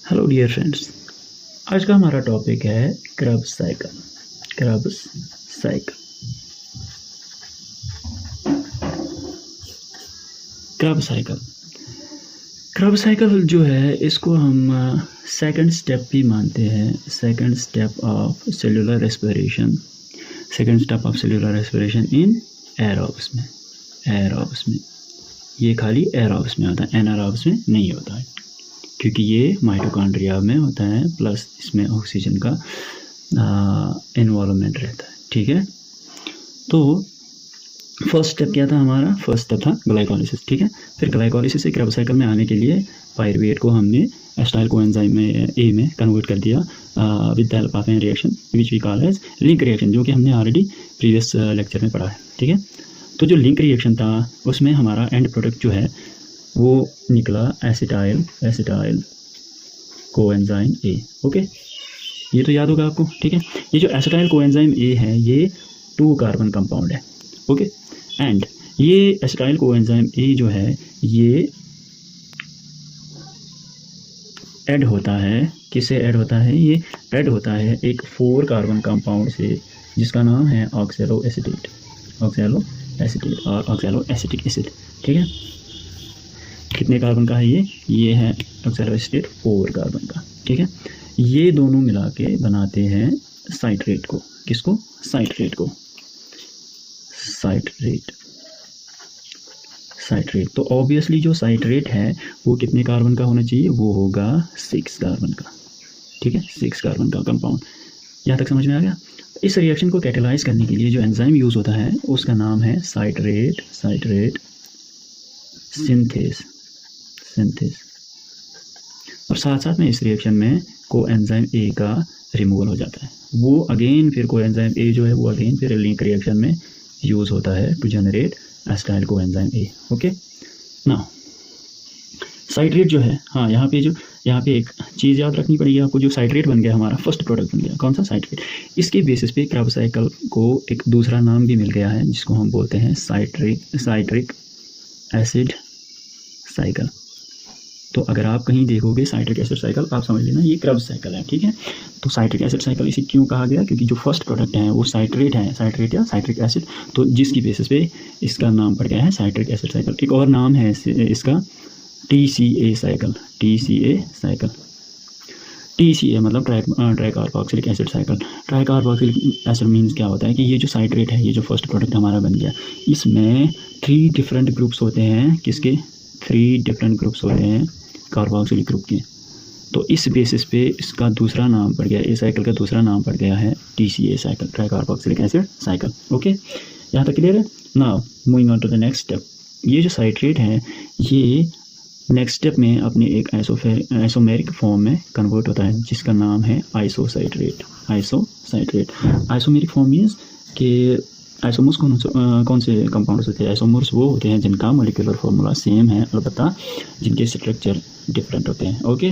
Hello dear friends, आज का हमारा टॉपिक है क्रब्स साइकिल। क्रब्स साइकिल क्रब साइकिल क्रब साइकिल जो है इसको हम सेकंड स्टेप भी मानते हैं। Second step of cellular respiration in aerobes में ये खाली एरोब्स में होता है, एनारोब्स में नहीं होता है, क्योंकि ये माइटोकॉन्ड्रिया में होता है, प्लस इसमें ऑक्सीजन का इन्वॉल्वमेंट रहता है। ठीक है, तो फर्स्ट स्टेप क्या था हमारा? फर्स्ट स्टेप था ग्लाइकोलिसिस। ठीक है, फिर ग्लाइकोलिसिस से क्रब साइकिल में आने के लिए पायरुवेट को हमने एसिटाइल कोएंजाइम में ए में कन्वर्ट कर दिया with the help of N reaction which we call as link reaction, जो कि हमने ऑलरेडी प्रीवियस लेक्चर में पढ़ा है। ठीक है, तो जो लिंक रिएक्शन था उसमें हमारा एंड प्रोडक्ट जो है वो निकला एसिटाइल कोएंजाइम ए। ओके, ये तो याद होगा आपको। ठीक है, ये जो एसिटाइल कोएंजाइम ए है ये 2 कार्बन कंपाउंड है। ओके, एंड ये एसिटाइल कोएंजाइम ए जो है ये ऐड होता है, किससे ऐड होता है? ये ऐड होता है एक 4 कार्बन कंपाउंड से जिसका नाम है ऑक्सैलो एसिटेट और ऑक्सैलो एसिटिक एसिड। ठीक है, कितने कार्बन का है ये है ऑक्सैलो एसिटेट 4 कार्बन का। ठीक है, ये दोनों मिला के बनाते हैं साइट्रेट को। किसको? साइट्रेट। तो ऑब्वियसली जो साइट्रेट है वो कितने कार्बन का होना चाहिए? वो होगा 6 कार्बन का। ठीक है, 6 कार्बन का कंपाउंड। यहाँ तक समझ में आ गया? इस रिएक्शन को कैटेलाइज करने के लिए जो एंजाइम यूज़ होता है उसका नाम है साइट्रेट सिंथेस। और साथ साथ में इस रिएक्शन में कोएंजाइम ए का रिमूवल हो जाता है। वो अगेन फिर कोएंजाइम ए जो है वो अगेन फिर लिंक रिएक्शन में यूज़ होता है to generate acetyl coenzyme A. Okay, now citrate जो है, हाँ यहाँ पे एक चीज़ याद रखनी पड़ेगी आपको। जो साइट्रेट बन गया हमारा फर्स्ट प्रोडक्ट बन गया, कौन सा? साइट्रेट। इसके बेसिस पे क्रब साइकिल को एक दूसरा नाम भी मिल गया है जिसको हम बोलते हैं साइट्रिक एसिड साइकिल। तो अगर आप कहीं देखोगे साइट्रिक एसिड साइकिल, आप समझ लेना ये क्रब साइकिल है। ठीक है, तो साइट्रिक एसिड साइकिल इसे क्यों कहा गया? क्योंकि जो फर्स्ट प्रोडक्ट है वो साइट्रेट या साइट्रिक एसिड, तो जिसकी बेसिस पे इसका नाम पड़ गया है साइट्रिक एसिड साइकिल। एक और नाम है इसका TCA साइकिल। TCA मतलब tricarboxylic acid cycle. Tricarboxylic acid means क्या होता है कि ये जो साइट्रेट है, ये जो फर्स्ट प्रोडक्ट हमारा बन गया, इसमें 3 डिफरेंट ग्रुप्स होते हैं। किसके? 3 डिफरेंट ग्रुप्स होते हैं कार्बोक्सिलिक ग्रुप के। तो इस बेसिस पे इसका दूसरा नाम पड़ गया, ए साइकिल का दूसरा नाम पड़ गया है TCA cycle, tricarboxylic acid cycle. Okay, यहाँ तक क्लियर है? Now moving on to the next step. ये जो साइट्रेट है ये नेक्स्ट स्टेप में अपने एक आइसोमेरिक फॉर्म में कन्वर्ट होता है जिसका नाम है आइसोसाइट्रेट। आइसोमेरिक फॉर्म मीन्स कि आइसोमर्स कौन से कंपाउंड्स होते हैं? आइसोमर्स वो होते हैं जिनका मॉलिक्यूलर फार्मूला सेम है, अलबत्ता जिनके स्ट्रक्चर डिफरेंट होते हैं। ओके,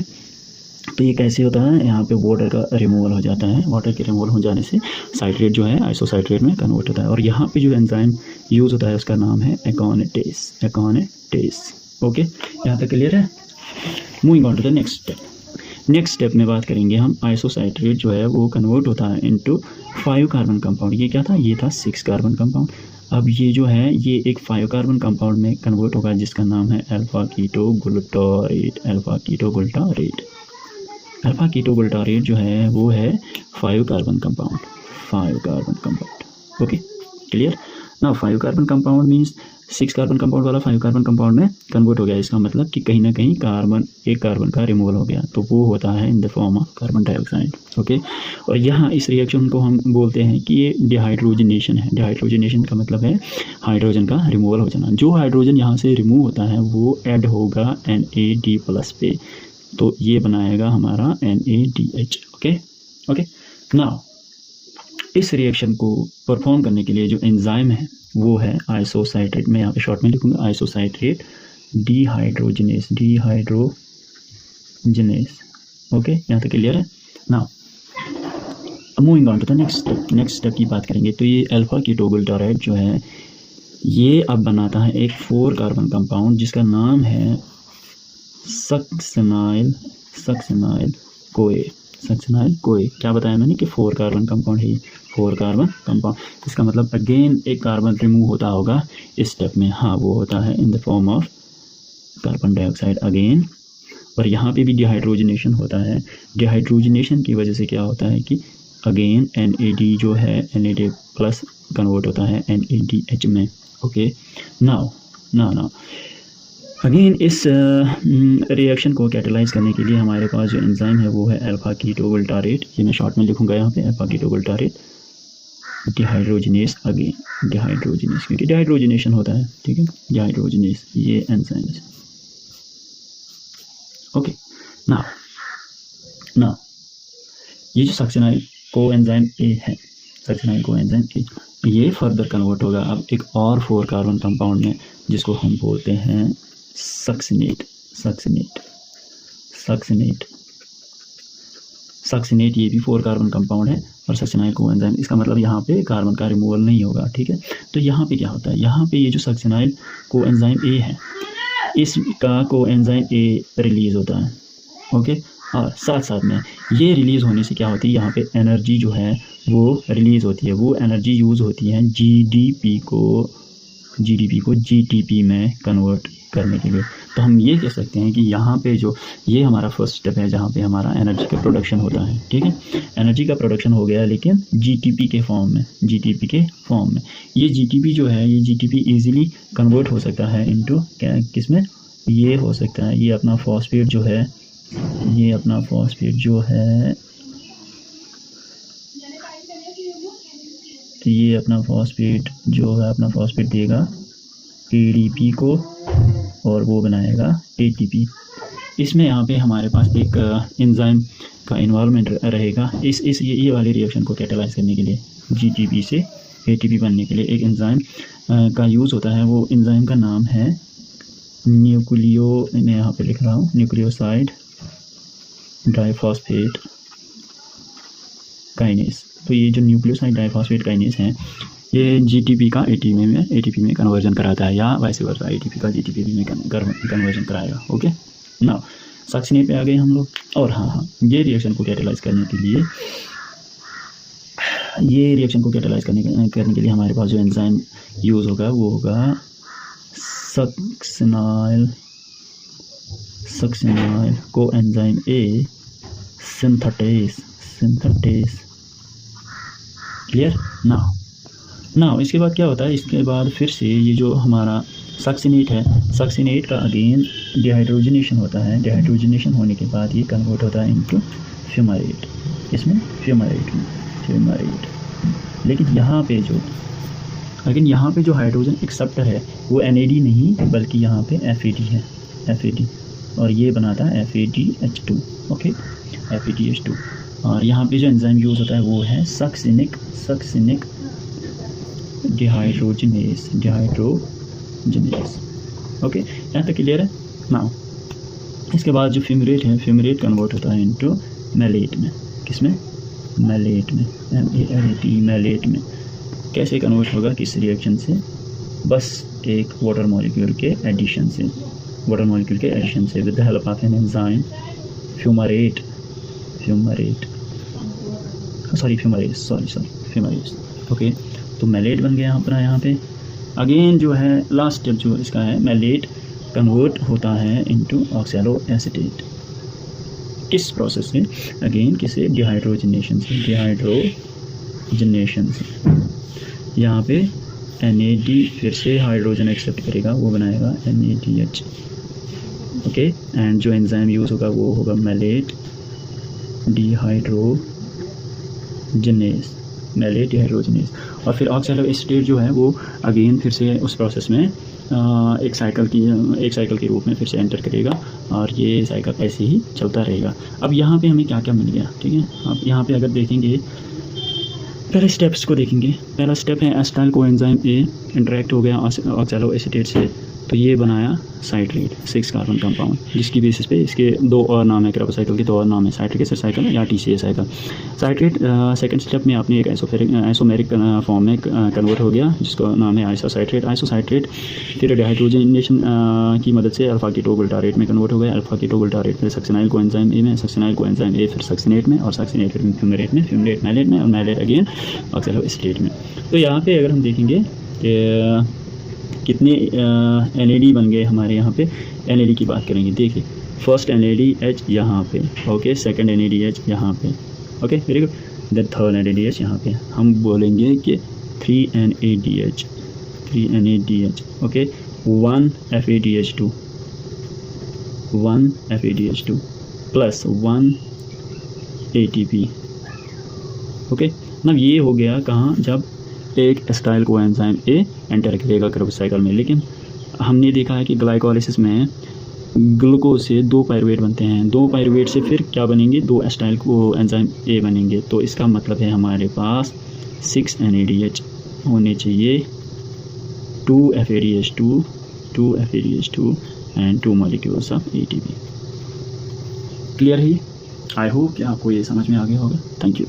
तो ये कैसे होता है? यहाँ पे वाटर का रिमूवल हो जाता है। वाटर के रिमूवल हो जाने से साइट्रेट जो है आइसोसाइट्रेट में कन्वर्ट होता है। और यहाँ पे जो एंजाइम यूज़ होता है उसका नाम है एकोनेटेस। ओके, यहाँ तक क्लियर है? Moving on to the next step में बात करेंगे हम। आइसोसाइट्रेट जो है वो कन्वर्ट होता है इनटू 5 कार्बन कंपाउंड। ये क्या था? ये था 6 कार्बन कंपाउंड। अब ये जो है ये एक 5 कार्बन कंपाउंड में कन्वर्ट होगा जिसका नाम है अल्फा कीटो गुल्टारेट जो है वो है 5 कार्बन कंपाउंड। Okay, clear? ना 5 carbon compound means 6 carbon compound वाला 5 कार्बन कंपाउंड में कन्वर्ट हो गया। इसका मतलब कि कहीं ना कहीं एक कार्बन का रिमूवल हो गया, तो वो होता है in the form of carbon dioxide. Okay, और यहाँ इस रिएक्शन को हम बोलते हैं कि ये डिहाइड्रोजनेशन है। डिहाइड्रोजनेशन का मतलब है हाइड्रोजन का रिमूवल हो जाना। जो हाइड्रोजन यहाँ से रिमूव होता है वो ऐड होगा NAD+ पे, तो ये बनाएगा हमारा NADH। ओके, नाउ इस रिएक्शन को परफॉर्म करने के लिए जो एंजाइम है वो है आइसोसाइट्रेट। मैं यहाँ पे शॉर्ट में लिखूँगा आइसोसाइट्रेट डिहाइड्रोजनेस। ओके, यहाँ तक क्लियर है? Now moving on to the next step की बात करेंगे। तो ये अल्फा कीटोगुल्टारेट जो है ये अब बनाता है एक 4 कार्बन कंपाउंड जिसका नाम है सक्सिनाइल सक्सिनाइल कोए क्या बताया मैंने कि 4 कार्बन कंपाउंड है, 4 कार्बन कंपाउंड। इसका मतलब अगेन एक कार्बन रिमूव होता होगा इस स्टेप में, हाँ वो होता है in the form of carbon dioxide again. और यहाँ पे भी डिहाइड्रोजनेशन होता है। डिहाइड्रोजनेशन की वजह से क्या होता है कि अगेन NAD जो है NAD प्लस कन्वर्ट होता है NADH में। ओके, नाउ अगेन इस रिएक्शन को कैटेलाइज करने के लिए हमारे पास जो एंजाइम है वो है अल्फा कीटोगुल्टारेट। ये मैं शॉर्ट में लिखूंगा यहाँ पे, अल्फा कीटोगुल्टारेट डिहाइड्रोजनेस, अगेन डिहाइड्रोजनेस क्योंकि डिहाइड्रोजनेशन होता है, ठीक है, डिहाइड्रोजनेस ये एंजाइम है। ओके, नाउ ये जो सक्सिनाइल कोएंजाइम ए है, सक्सिनाइल कोएंजाइम ए, ये फर्दर कन्वर्ट होगा अब एक और 4 कार्बन कंपाउंड में जिसको हम बोलते हैं सक्सिनेट। ये भी 4 कार्बन कंपाउंड है और सक्सिनाइल कोएंजाइम, इसका मतलब यहाँ पे कार्बन का रिमूवल नहीं होगा, ठीक है। तो यहाँ पे क्या होता है, यहाँ पे ये जो सक्सिनाइल कोएंजाइम ए है इसका कोएंजाइम ए रिलीज़ होता है। ओके, और साथ में ये रिलीज़ होने से क्या होती है, यहाँ पे एनर्जी जो है वो रिलीज़ होती है, वो एनर्जी यूज़ होती है जीडीपी को जीटीपी में कन्वर्ट करने के लिए। तो हम ये कह सकते हैं कि यहाँ पे जो ये हमारा फर्स्ट स्टेप है जहाँ पे हमारा एनर्जी का प्रोडक्शन होता है, ठीक है, एनर्जी का प्रोडक्शन हो गया लेकिन जीटीपी के फॉर्म में। ये जीटीपी जो है, ये जीटीपी इजीली कन्वर्ट हो सकता है इनटू क्या, किसमें, ये हो सकता है, ये अपना फॉस्फेट जो है, अपना फॉस्फेट देगा ADP को और वो बनाएगा ATP। इसमें यहाँ पे हमारे पास एक एंजाइम का इन्वॉल्वमेंट रहेगा ये वाली रिएक्शन को कैटेलाइज करने के लिए, GTP से ATP बनने के लिए एक एंजाइम का यूज़ होता है। वो एंजाइम का नाम है मैं यहाँ पे लिख रहा हूँ न्यूक्लियोसाइड डाइफॉस्फेट काइनेस। तो ये जो न्यूक्लियोसाइड डाइफॉस्फेट काइनेस है ये GTP का ATP में कन्वर्जन कराता है, या वैसे वर्सा ATP का GTP में कन्वर्जन कराएगा। ओके, नाउ सक्सिनेट पे आ गए हम लोग। और हाँ, ये रिएक्शन को कैटेलाइज करने के लिए हमारे पास जो एंजाइम यूज़ होगा वो होगा succinyl coenzyme A synthetase. Clear? Now इसके बाद क्या होता है, इसके बाद फिर से ये जो हमारा सक्सिनेट है, सक्सिनेट का अगेन डिहाइड्रोजनेशन होता है। डिहाइड्रोजनेशन होने के बाद ये कन्वर्ट होता है इनटू फ्यूमारेट, इसमें फ्यूमारेट। लेकिन यहाँ पे जो हाइड्रोजन एक्सेप्टर है वो NAD नहीं बल्कि यहाँ पे FAD है, FAD, और ये बनाता है FADH2। Okay, FADH2। और यहाँ पे जो एंजाइम यूज़ होता है वो है सक्सिनिक डिहाइड्रोजनेस। ओके, यहाँ तक क्लियर है। नाउ इसके बाद जो फ्यूमरेट कन्वर्ट होता है इनटू मैलेट में। किसमें? मैलेट में, MALAT, मैलेट में। कैसे कन्वर्ट होगा, किस रिएक्शन से? बस एक वाटर मॉलिक्यूल के एडिशन से with the help of an enzyme fumarate. Okay, तो मैलेट बन गया अपना। यहाँ पे अगेन जो है लास्ट स्टेप जो इसका है, मैलेट कन्वर्ट होता है इनटू ऑक्सैलोएसीटेट। किस प्रोसेस से? अगेन किसे? डिहाइड्रोजनेशन से। यहाँ पे NAD फिर से हाइड्रोजन एक्सेप्ट करेगा, वो बनाएगा NADH। ओके, एंड जो एंजाइम यूज़ होगा वो होगा मैलेट डिहाइड्रोजनेस। और फिर ऑक्सैलोएसीटेट जो है वो अगेन फिर से उस प्रोसेस में एक साइकिल के रूप में फिर से एंटर करेगा और ये साइकिल ऐसे ही चलता रहेगा। अब यहाँ पे हमें क्या क्या मिल गया, ठीक है। अब यहाँ पे अगर देखेंगे पहले स्टेप्स को देखेंगे। पहला स्टेप है एसिटाइल कोएंजाइम ए इंटरेक्ट हो गया ऑक्सैलोएसीटेट से तो ये बनाया साइट्रेट 6 कार्बन कंपाउंड, जिसकी बेसिस पे इसके दो और नाम है, क्रेबोसाइकिल के दो और नाम है, साइट्रिक एसिड साइकिल या TCA cycle. Citrate second step में आपने एक आइसोमेरिक फॉर्म में कन्वर्ट हो गया, जिसका नाम है आइसोसाइट्रेट। आइसोसाइट्रेट फिर डिहाइड्रोजनेशन की मदद से अल्फा कीटो बुटारेट में कन्वर्ट हो गया। अल्फा कीटो बुटारेट फिर सक्सिनाइल कोएंजाइम ए में, सक्सिनाइल कोएंजाइम ए फिर सक्सिनेट में, और सक्सिनेट फिर फ्यूमेरेट में, फ्यूमेरेट मैलेट में, और मैलेट अगेन ऑक्सैलोएसिटेट में। तो यहाँ पे अगर हम देखेंगे कि कितने NAD बन गए हमारे यहाँ पे, NAD की बात करेंगे। देखिए फर्स्ट NADH यहाँ पे, ओके, सेकंड NADH यहाँ पे, okay, very good. Then third NADH यहाँ पे। हम बोलेंगे कि 3 NADH, okay, 1 FADH2 plus 1 ATP, okay. मतलब ये हो गया कहाँ, जब एक एसिटाइल कोएंजाइम ए एंटर करेगा कार्बोसाइकिल में। लेकिन हमने देखा है कि ग्लाइकोलाइसिस में ग्लूकोज से 2 पायरुवेट बनते हैं, 2 पायरुवेट से फिर क्या बनेंगे, 2 एसिटाइल कोएंजाइम ए बनेंगे। तो इसका मतलब है हमारे पास 6 NADH होने चाहिए, 2 FADH2 and 2 molecules of ATP। Clear है? आई होप कि आपको ये समझ में आ गया होगा। Thank you.